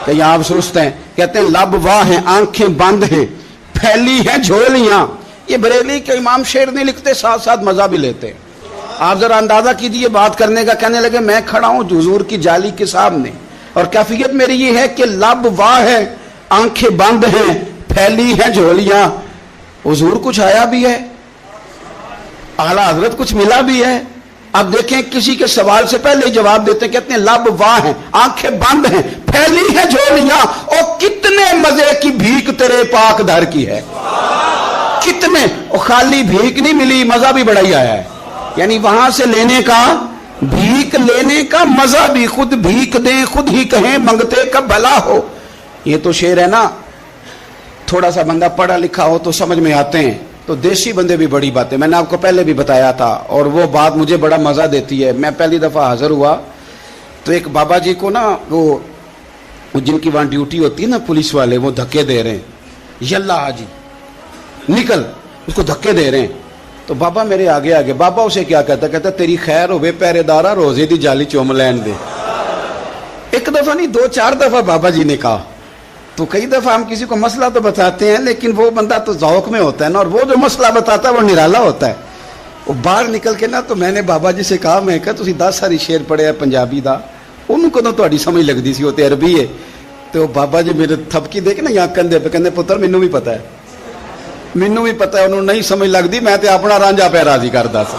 کہ یہاں آپ سوچتے ہیں. کہتے ہیں لب واہ ہیں، آنکھیں بند ہیں، پھیلی ہیں جھولیاں. یہ بریلی کے امام شعر نہیں لکھتے، ساتھ ساتھ مزہ بھی لیتے. آپ ذرا اندازہ کیجیے بات کرنے کا. کہنے لگے میں کھڑا ہوں حضور کی جالی کے سامنے، اور کیفیت میری یہ ہے کہ لب واہ ہے، آنکھیں بند ہیں، پھیلی ہیں جھولیاں. حضور کچھ آیا بھی ہے، اعلیٰ حضرت کچھ ملا بھی ہے. اب دیکھیں کسی کے سوال سے پہلے ہی جواب دیتے ہیں. کہتے ہیں لب واہ ہیں، آنکھیں بند ہیں، پھیلی ہیں جھولیاں، اور کتنے مزے کی بھیک تیرے پاک در کی ہے. کتنے، اور خالی بھیک نہیں ملی، مزہ بھی بڑا ہی آیا ہے. یعنی وہاں سے لینے کا، بھیک لینے کا مزہ بھی، خود بھیک دیں خود ہی کہیں منگتے کا بھلا ہو. یہ تو شعر ہے نا، تھوڑا سا بندہ پڑھا لکھا ہو تو سمجھ میں آتے ہیں. تو دیسی بندے بھی بڑی باتیں، میں نے آپ کو پہلے بھی بتایا تھا، اور وہ بات مجھے بڑا مزہ دیتی ہے. میں پہلی دفعہ حاضر ہوا تو ایک بابا جی کو نا، وہ جن کی وہاں ڈیوٹی ہوتی ہے نا پولیس والے، وہ دھکے دے رہے ہیں، یلا حاجی نکل، اس کو دھکے دے رہے ہیں. تو بابا میرے آگے آگے، بابا اسے کیا کہتا؟ کہتا تیری خیر ہوئے پہرے دارا، روزے دی جالی چوم لین دے. ایک دفعہ نہیں، 2-4 دفعہ بابا جی نے کہا. تو کئی دفعہ ہم کسی کو مسئلہ تو بتاتے ہیں، لیکن وہ بندہ تو ذوق میں ہوتا ہے نا، اور وہ جو مسئلہ بتاتا ہے وہ نرالا ہوتا ہے. وہ باہر نکل کے نا، تو میں نے بابا جی سے کہا، میں کہا تسی 10 ساری شعر پڑھے پنجابی دا، ان کو تو تہاڈی سمجھ لگدی سی، وہ تے عربی ہے. تو بابا جی میرے تھپکی دے کے نا یہاں کندھے پہ، کہندے پتر مینوں بھی پتہ ہے. ਮੈਨੂੰ ਵੀ ਪਤਾ ਉਹਨੂੰ ਨਹੀਂ ਸਮਝ ਲੱਗਦੀ, ਮੈਂ ਤੇ ਆਪਣਾ ਰਾਂਝਾ ਪੈ ਰਾਜ਼ੀ ਕਰਦਾ ਸੀ।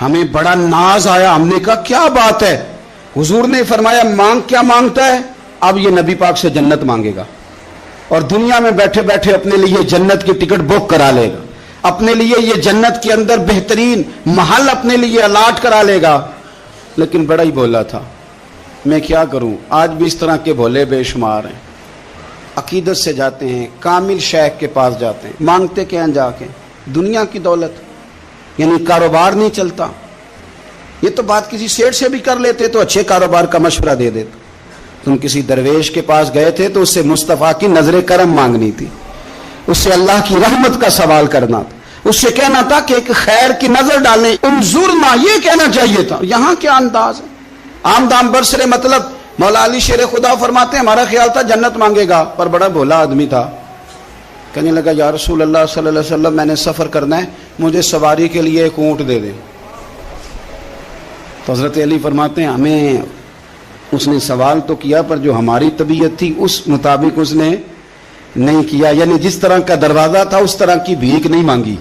ہمیں بڑا ناز آیا، ہم نے کہا کیا بات ہے؟ حضور نے فرمایا مانگ، کیا مانگتا ہے؟ اب یہ نبی پاک سے جنت مانگے گا اور دنیا میں بیٹھے بیٹھے اپنے لیے جنت کی ٹکٹ بک کرا لے گا، اپنے لیے یہ جنت کے اندر بہترین محل اپنے لیے الاٹ کرا لے گا۔ لیکن بڑا ہی بولا تھا، میں کیا کروں، آج بھی اس طرح کے بھولے بے شمار ہیں، عقیدت سے جاتے ہیں، کامل شیخ کے پاس جاتے ہیں، مانگتے کیا ہیں جا کے؟ دنیا کی دولت، یعنی کاروبار نہیں چلتا۔ یہ تو بات کسی سیٹ سے بھی کر لیتے تو اچھے کاروبار کا مشورہ دے دیتے۔ تم کسی درویش کے پاس گئے تھے تو اس سے مصطفیٰ کی نظر کرم مانگنی تھی، اس سے اللہ کی رحمت کا سوال کرنا تھا، اس سے کہنا تھا کہ ایک خیر کی نظر ڈالیں، انظرنا، یہ کہنا چاہیے تھا۔ یہاں کیا انداز ہے، عام دام برسرے مطلب۔ مولا علی شیر خدا فرماتے ہیں ہمارا خیال تھا جنت مانگے گا، پر بڑا بھولا آدمی تھا، کہنے لگا یا رسول اللہ صلی اللہ علیہ وسلم میں نے سفر کرنا ہے، مجھے سواری کے لیے ایک اونٹ دے دیں۔ تو حضرت علی فرماتے ہیں ہمیں اس نے سوال تو کیا پر جو ہماری طبیعت تھی اس مطابق اس نے نہیں کیا، یعنی جس طرح کا دروازہ تھا اس طرح کی بھیک نہیں مانگی،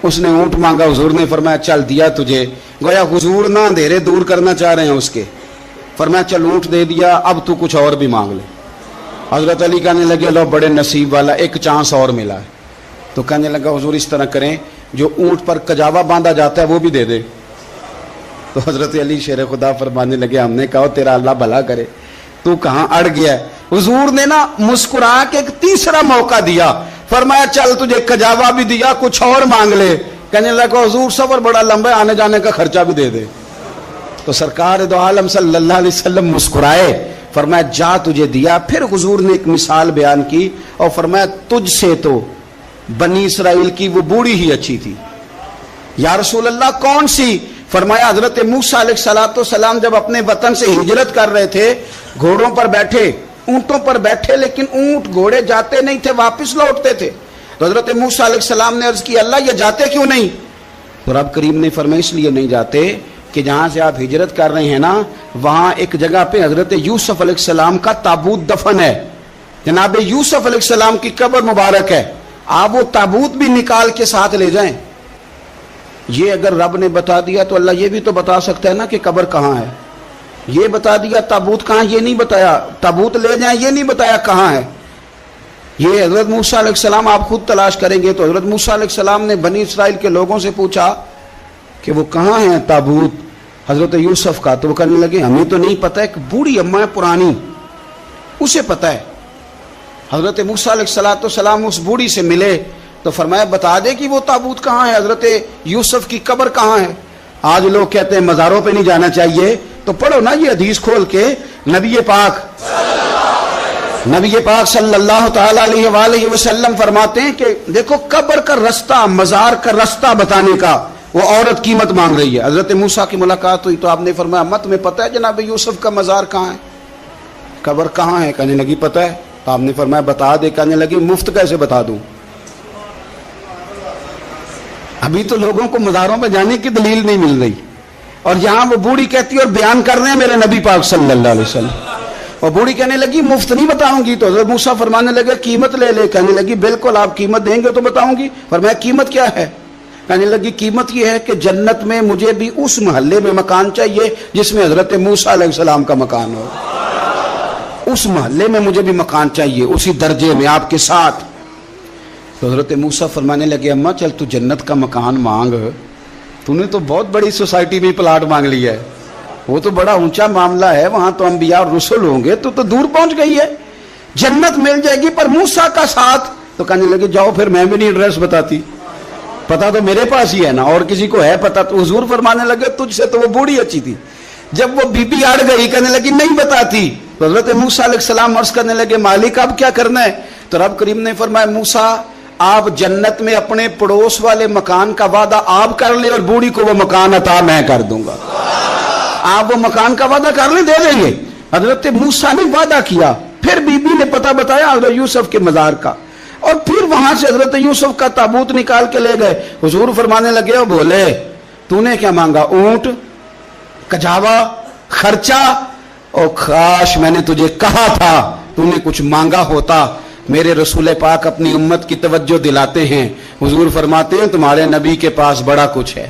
اس نے اونٹ مانگا، حضور نے فرمایا چل دیا تجھے، گویا حضور نہ اندھیرے دور کرنا چاہ رہے ہیں اس کے، فرمایا چل اونٹ دے دیا، اب تو کچھ اور بھی مانگ لے۔ حضرت علی کہنے لگے لو بڑے نصیب والا، ایک چانس اور ملا ہے۔ تو کہنے لگا حضور اس طرح کریں جو اونٹ پر کجاوا باندھا جاتا ہے وہ بھی دے دے۔ تو حضرت علی شیر خدا فرمانے لگے ہم نے کہا تیرا اللہ بھلا کرے، تو کہاں اڑ گیا ہے؟ حضور نے نا مسکرا کے ایک تیسرا موقع دیا، فرمایا چل تجھے کجاوا بھی دیا، کچھ اور مانگ لے۔ کہنے لگا حضور سفر بڑا لمبا ہے، آنے جانے کا خرچہ بھی دے دے۔ تو سرکار دو عالم صلی اللہ علیہ وسلم مسکرائے، فرمایا جا تجھے دیا۔ پھر حضور نے ایک مثال بیان کی اور فرمایا تجھ سے تو بنی اسرائیل کی وہ بوڑھی ہی اچھی تھی۔ یا رسول اللہ کون سی؟ فرمایا حضرت موسیٰ علیہ السلام جب اپنے وطن سے ہجرت کر رہے تھے، گھوڑوں پر بیٹھے، اونٹوں پر بیٹھے، لیکن اونٹ گھوڑے جاتے نہیں تھے، واپس لوٹتے تھے۔ تو حضرت موسیٰ علیہ السلام نے عرض کی اللہ یہ جاتے کیوں نہیں؟ تو رب کریم نے فرمایا اس لیے نہیں جاتے کہ جہاں سے آپ ہجرت کر رہے ہیں نا وہاں ایک جگہ پہ حضرت یوسف علیہ السلام کا تابوت دفن ہے، جناب یوسف علیہ السلام کی قبر مبارک ہے، آپ وہ تابوت بھی نکال کے ساتھ لے جائیں۔ یہ اگر رب نے بتا دیا تو اللہ یہ بھی تو بتا سکتا ہے نا کہ قبر کہاں ہے، یہ بتا دیا تابوت کہاں، یہ نہیں بتایا، تابوت لے جائیں یہ نہیں بتایا کہاں ہے۔ یہ حضرت موسیٰ علیہ السلام آپ خود تلاش کریں گے تو حضرت موسیٰ علیہ السلام نے بنی اسرائیل کے لوگوں سے پوچھا کہ وہ کہاں ہے تابوت حضرت یوسف کا، تو وہ کہنے لگے ہمیں تو نہیں پتہ، ایک بوڑھی اماں ہے پرانی اسے پتہ ہے۔ حضرت موسیٰ علیہ السلام اس بوڑھی سے ملے تو فرمایا بتا دے کہ وہ تابوت کہاں ہے، حضرت یوسف کی قبر کہاں ہے۔ آج لوگ کہتے ہیں مزاروں پہ نہیں جانا چاہیے، تو پڑھو نا یہ حدیث کھول کے، نبی پاک صلی اللہ تعالی علیہ وآلہ وسلم فرماتے ہیں کہ دیکھو قبر کا رستہ، مزار کا رستہ بتانے کا وہ عورت قیمت مانگ رہی ہے۔ حضرت موسیٰ کی ملاقات ہوئی تو آپ نے فرمایا مت میں پتہ ہے جناب یوسف کا مزار کہاں ہے، قبر کہاں ہے؟ کہنے لگی پتہ ہے۔ تو آپ نے فرمایا بتا دے۔ کہنے لگی مفت کیسے بتا دوں، ابھی تو لوگوں کو مزاروں پہ جانے کی دلیل نہیں مل رہی، اور یہاں وہ بوڑھی کہتی ہے اور بیان کر رہے ہیں میرے نبی پاک صلی اللہ علیہ وسلم، اور بوڑھی کہنے لگی مفت نہیں بتاؤں گی۔ تو حضرت موسیٰ فرمانے لگے قیمت لے لے۔ کہنے لگی بالکل آپ قیمت دیں گے تو بتاؤں گی۔ فرمایا قیمت کیا ہے؟ کہنے لگی قیمت یہ ہے کہ جنت میں مجھے بھی اس محلے میں مکان چاہیے جس میں حضرت موسیٰ علیہ السلام کا مکان ہو، اس محلے میں مجھے بھی مکان چاہیے، اسی درجے میں آپ کے ساتھ۔ تو حضرت موسیٰ فرمانے لگے اماں چل تو جنت کا مکان مانگ، تو نے تو بہت بڑی سوسائٹی میں پلاٹ مانگ لیا ہے، وہ تو بڑا اونچا معاملہ ہے، وہاں تو انبیاء اور رسول ہوں گے، تو دور پہنچ گئی ہے، جنت مل جائے گی پر موسیٰ کا ساتھ۔ تو کہنے لگے جاؤ پھر میں بھی نہیں ایڈریس بتاتی، پتا تو میرے پاس ہی ہے نا، اور کسی کو ہے پتا؟ تو حضور فرمانے لگے تجھ سے تو وہ بوڑھی اچھی تھی۔ جب وہ بی بی اڑ گئی کہنے لگی نہیں بتاتی، تو حضرت موسیٰ علیہ السلام عرض کرنے لگے مالک اب کیا کرنا ہے؟ تو رب کریم نے فرمایا موسیٰ آپ جنت میں اپنے پڑوس والے مکان کا وعدہ آپ کر لیں اور بوڑھی کو وہ مکان عطا میں کر دوں گا۔ آپ وہ مکان کا وعدہ کر لیں، دے دیں گے۔ حضرت موسیٰ نے وعدہ کیا، پھر بی بی نے پتہ بتایا حضرت یوسف کے مزار کا، اور پھر وہاں سے حضرت یوسف کا تابوت نکال کے لے گئے۔ حضور فرمانے لگے او بولے تو نے کیا مانگا؟ اونٹ، کجاوا، خرچہ؟ اور کاش میں نے تجھے کہا تھا تو نے کچھ مانگا ہوتا۔ میرے رسول پاک اپنی امت کی توجہ دلاتے ہیں، حضور فرماتے ہیں تمہارے نبی کے پاس بڑا کچھ ہے،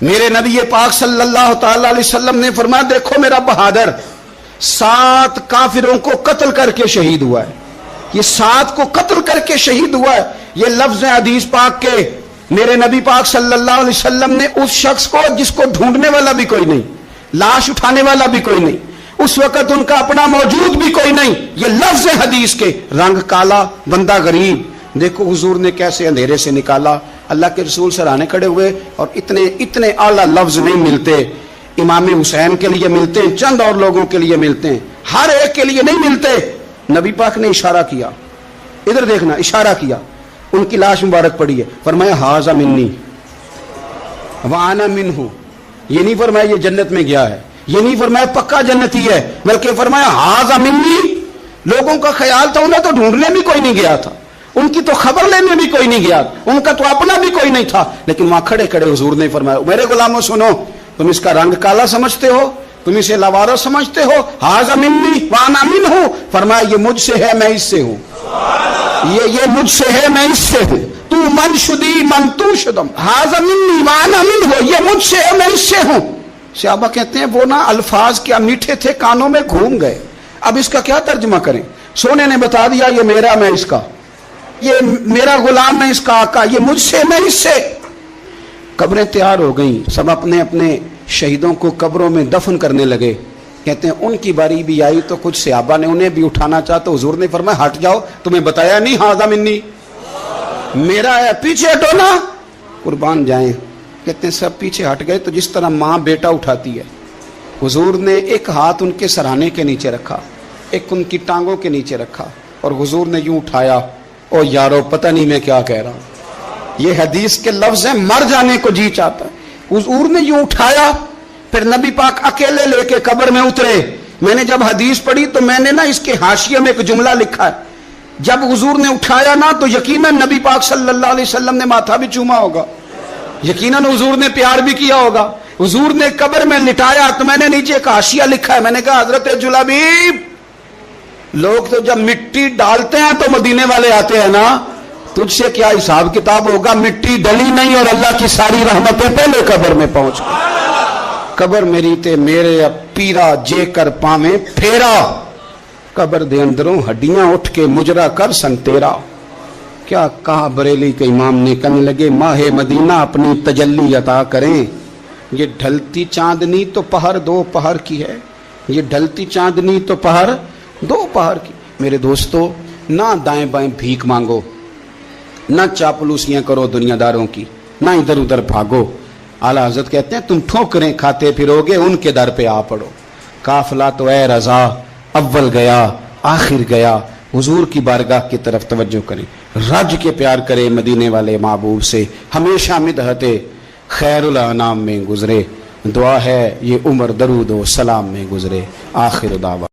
میرے نبی پاک صلی اللہ تعالی علیہ وسلم نے فرمایا دیکھو میرا بہادر 7 کافروں کو قتل کر کے شہید ہوا ہے. یہ 7 کو قتل کر کے شہید ہوا ہے. یہ لفظ ہیں حدیث پاک کے. میرے نبی پاک صلی اللہ علیہ وسلم نے اس شخص کو جس کو ڈھونڈنے والا بھی کوئی نہیں, لاش اٹھانے والا بھی کوئی نہیں, اس وقت ان کا اپنا موجود بھی کوئی نہیں, یہ لفظ ہیں حدیث کے, رنگ کالا, بندہ غریب, دیکھو حضور نے کیسے اندھیرے سے نکالا. اللہ کے رسول سرانے کھڑے ہوئے اور اتنے اعلیٰ لفظ نہیں ملتے. امام حسین کے لیے ملتے ہیں, چند اور لوگوں کے لیے ملتے ہیں, ہر ایک کے لیے نہیں ملتے. نبی پاک نے اشارہ کیا, ادھر دیکھنا, اشارہ کیا, ان کی لاش مبارک پڑی ہے, فرمایا ھذا منی وانا منہ. یہ نہیں فرمایا یہ جنت میں گیا ہے, یہ نہیں فرمایا پکا جنتی ہے, بلکہ فرمایا ھذا منی. لوگوں کا خیال تھا انہیں تو ڈھونڈنے بھی کوئی نہیں گیا تھا, ان کی تو خبر لینے بھی کوئی نہیں گیا, ان کا تو اپنا بھی کوئی نہیں تھا, لیکن وہاں کھڑے کھڑے حضور نے فرمایا میرے غلاموں سنو, تم اس کا رنگ کالا سمجھتے ہو, تم اسے لوارا سمجھتے ہو, ھذا منی وانا منہ. فرمایا یہ مجھ سے ہے میں اس سے ہوں, یہ مجھ سے ہے میں اس سے ہوں. تو من شدی من تو شدم, ھذا منی وانا منہ, یہ مجھ سے ہے میں اس سے ہوں. صحابہ کہتے ہیں وہ نا الفاظ کیا میٹھے تھے, کانوں میں گھوم گئے. اب اس کا کیا ترجمہ کریں؟ سونے نے بتا دیا یہ میرا میں اس کا, یہ میرا غلام میں اس کا آقا, یہ مجھ سے میں اس سے. قبریں تیار ہو گئیں, سب اپنے اپنے شہیدوں کو قبروں میں دفن کرنے لگے. کہتے ہیں ان کی باری بھی آئی تو کچھ صحابہ نے انہیں بھی اٹھانا چاہا تو حضور نے فرمایا ہٹ جاؤ, تمہیں بتایا نہیں ھذا منی, میرا ہے, پیچھے ہٹو نا, قربان جائیں. کہتے ہیں سب پیچھے ہٹ گئے تو جس طرح ماں بیٹا اٹھاتی ہے, حضور نے ایک ہاتھ ان کے سرانے کے نیچے رکھا, ایک ان کی ٹانگوں کے نیچے رکھا, اور حضور نے یوں اٹھایا. او یارو پتہ نہیں میں کیا کہہ رہا ہوں, یہ حدیث کے لفظ ہیں, مر جانے کو جی چاہتا ہے. حضور نے یوں اٹھایا, پھر نبی پاک اکیلے لے کے قبر میں اترے. میں نے جب حدیث پڑھی تو میں نے نا اس کے حاشیے میں ایک جملہ لکھا ہے, جب حضور نے اٹھایا نا تو یقیناً نبی پاک صلی اللہ علیہ وسلم نے ماتھا بھی چوما ہوگا, یقیناً حضور نے پیار بھی کیا ہوگا. حضور نے قبر میں لٹایا تو میں نے نیچے ایک حاشیہ لکھا ہے, میں نے کہا حضرت جلابیب, لوگ تو جب مٹی ڈالتے ہیں تو مدینے والے آتے ہیں نا, تجھ سے کیا حساب کتاب ہوگا؟ مٹی ڈلی نہیں اور اللہ کی ساری رحمتیں پہلے قبر میں پہنچ گئی. قبر میری تے میرے اب پیرا جے کر پاویں پھیرا, قبر دے اندروں ہڈیاں اٹھ کے مجرا کر سن تیرا. کیا کہا بریلی کے امام نے, کہنے لگے ماہ مدینہ اپنی تجلی عطا کریں. یہ ڈھلتی چاندنی تو پہر 2 پہر کی ہے, یہ ڈھلتی چاندنی تو پہر 2 پہر کی. میرے دوستو, نہ دائیں بائیں بھیک مانگو, نہ چاپلوسیاں کرو دنیا داروں کی, نہ ادھر ادھر بھاگو. اعلیٰ حضرت کہتے ہیں تم ٹھوکریں کھاتے پھرو گے, ان کے در پہ آ پڑو. قافلہ تو اے رضا اول گیا آخر گیا, حضور کی بارگاہ کی طرف توجہ کریں, رج کے پیار کرے مدینے والے محبوب سے, ہمیشہ مدحت خیر الانام میں گزرے. دعا ہے یہ عمر درود و سلام میں گزرے. آخر دعوا.